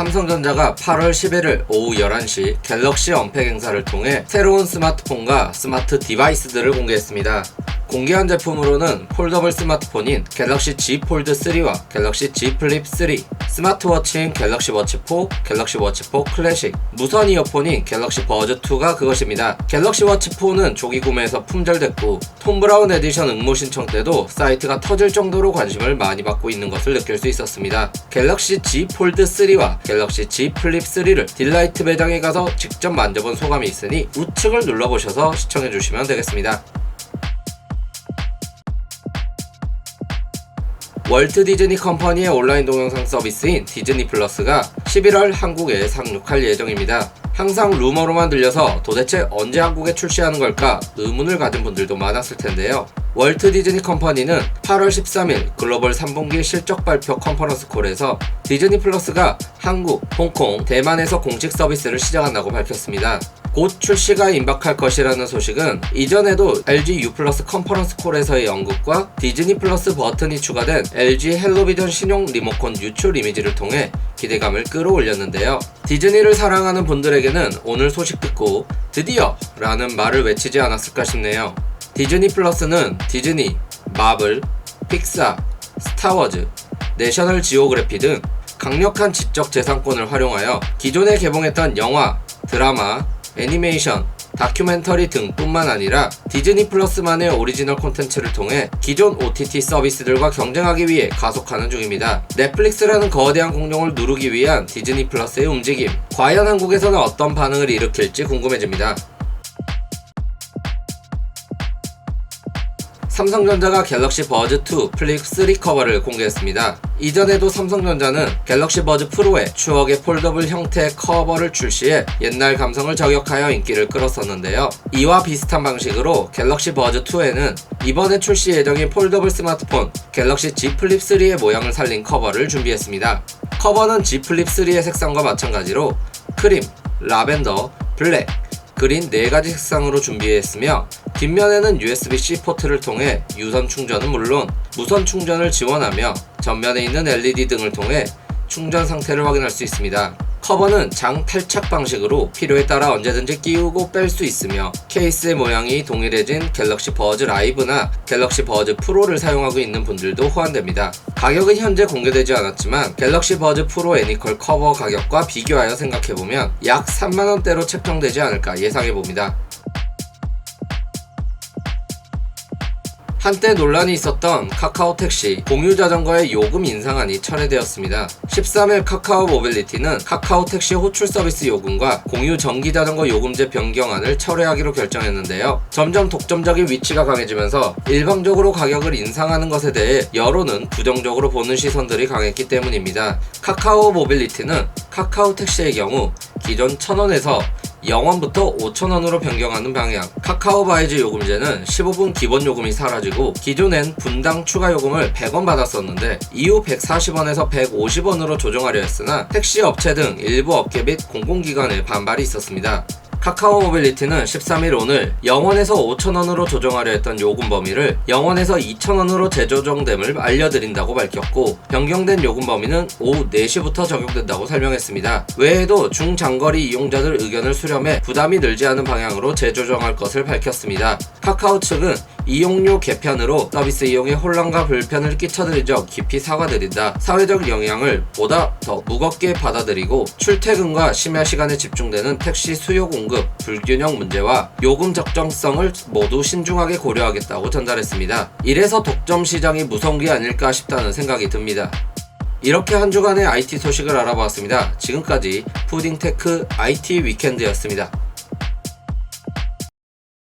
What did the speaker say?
삼성전자가 8월 11일 오후 11시 갤럭시 언팩 행사를 통해 새로운 스마트폰과 스마트 디바이스들을 공개했습니다. 공개한 제품으로는 폴더블 스마트폰인 갤럭시 Z 폴드 3와 갤럭시 Z 플립 3, 스마트워치인 갤럭시 워치 4, 갤럭시 워치 4 클래식, 무선 이어폰인 갤럭시 버즈 2가 그것입니다. 갤럭시 워치 4는 조기 구매에서 품절됐고 톰 브라운 에디션 응모 신청 때도 사이트가 터질 정도로 관심을 많이 받고 있는 것을 느낄 수 있었습니다. 갤럭시 Z 폴드 3와 갤럭시 Z 플립 3를 딜라이트 매장에 가서 직접 만져본 소감이 있으니 우측을 눌러보셔서 시청해주시면 되겠습니다. 월트 디즈니 컴퍼니의 온라인 동영상 서비스인 디즈니 플러스가 11월 한국에 상륙할 예정입니다. 항상 루머로만 들려서 도대체 언제 한국에 출시하는 걸까 의문을 가진 분들도 많았을 텐데요. 월트 디즈니 컴퍼니는 8월 13일 글로벌 3분기 실적 발표 컨퍼런스 콜에서 디즈니 플러스가 한국, 홍콩, 대만에서 공식 서비스를 시작한다고 밝혔습니다. 곧 출시가 임박할 것이라는 소식은 이전에도 LG U 플러스 컨퍼런스 콜에서의 언급과 디즈니 플러스 버튼이 추가된 LG 헬로비전 신용 리모컨 유출 이미지를 통해 기대감을 끌어올렸는데요. 디즈니를 사랑하는 분들에게는 오늘 소식 듣고 드디어 라는 말을 외치지 않았을까 싶네요. 디즈니 플러스는 디즈니, 마블, 픽사, 스타워즈, 내셔널 지오그래피 등 강력한 지적 재산권을 활용하여 기존에 개봉했던 영화, 드라마, 애니메이션, 다큐멘터리 등뿐만 아니라 디즈니 플러스만의 오리지널 콘텐츠를 통해 기존 OTT 서비스들과 경쟁하기 위해 가속하는 중입니다. 넷플릭스라는 거대한 공룡을 누르기 위한 디즈니 플러스의 움직임, 과연 한국에서는 어떤 반응을 일으킬지 궁금해집니다. 삼성전자가 갤럭시 버즈 2 플립 3 커버를 공개했습니다. 이전에도 삼성전자는 갤럭시 버즈 프로에 추억의 폴더블 형태의 커버를 출시해 옛날 감성을 저격하여 인기를 끌었었는데요. 이와 비슷한 방식으로 갤럭시 버즈 2에는 이번에 출시 예정인 폴더블 스마트폰 갤럭시 Z 플립 3의 모양을 살린 커버를 준비했습니다. 커버는 Z 플립 3의 색상과 마찬가지로 크림, 라벤더, 블랙, 그린 4가지 색상으로 준비했으며 뒷면에는 USB-C 포트를 통해 유선 충전은 물론 무선 충전을 지원하며 전면에 있는 LED 등을 통해 충전 상태를 확인할 수 있습니다. 커버는 장 탈착 방식으로 필요에 따라 언제든지 끼우고 뺄 수 있으며 케이스의 모양이 동일해진 갤럭시 버즈 라이브나 갤럭시 버즈 프로를 사용하고 있는 분들도 호환됩니다. 가격은 현재 공개되지 않았지만 갤럭시 버즈 프로 애니컬 커버 가격과 비교하여 생각해보면 약 3만원대로 책정되지 않을까 예상해봅니다. 한때 논란이 있었던 카카오 택시 공유 자전거의 요금 인상안이 철회되었습니다. 13일 카카오 모빌리티는 카카오 택시 호출 서비스 요금과 공유 전기 자전거 요금제 변경안을 철회하기로 결정했는데요. 점점 독점적인 위치가 강해지면서 일방적으로 가격을 인상하는 것에 대해 여론은 부정적으로 보는 시선들이 강했기 때문입니다. 카카오 모빌리티는 카카오 택시의 경우 기존 1,000원에서 0원부터 5,000원으로 변경하는 방향, 카카오 바이즈 요금제는 15분 기본 요금이 사라지고 기존엔 분당 추가 요금을 100원 받았었는데 이후 140원에서 150원으로 조정하려 했으나 택시 업체 등 일부 업계 및 공공기관의 반발이 있었습니다. 카카오 모빌리티는 13일 오늘 0원에서 5,000원으로 조정하려 했던 요금 범위를 0원에서 2,000원으로 재조정됨을 알려드린다고 밝혔고 변경된 요금 범위는 오후 4시부터 적용된다고 설명했습니다. 외에도 중장거리 이용자들 의견을 수렴해 부담이 늘지 않은 방향으로 재조정할 것을 밝혔습니다. 카카오 측은 이용료 개편으로 서비스 이용에 혼란과 불편을 끼쳐드린 점 깊이 사과드린다. 사회적 영향을 보다 더 무겁게 받아들이고 출퇴근과 심야 시간에 집중되는 택시 수요 공급 불균형 문제와 요금 적정성을 모두 신중하게 고려하겠다고 전달했습니다. 이래서 독점 시장이 무서운 게 아닐까 싶다는 생각이 듭니다. 이렇게 한 주간의 IT 소식을 알아보았습니다. 지금까지 푸딩테크 IT 위켄드였습니다.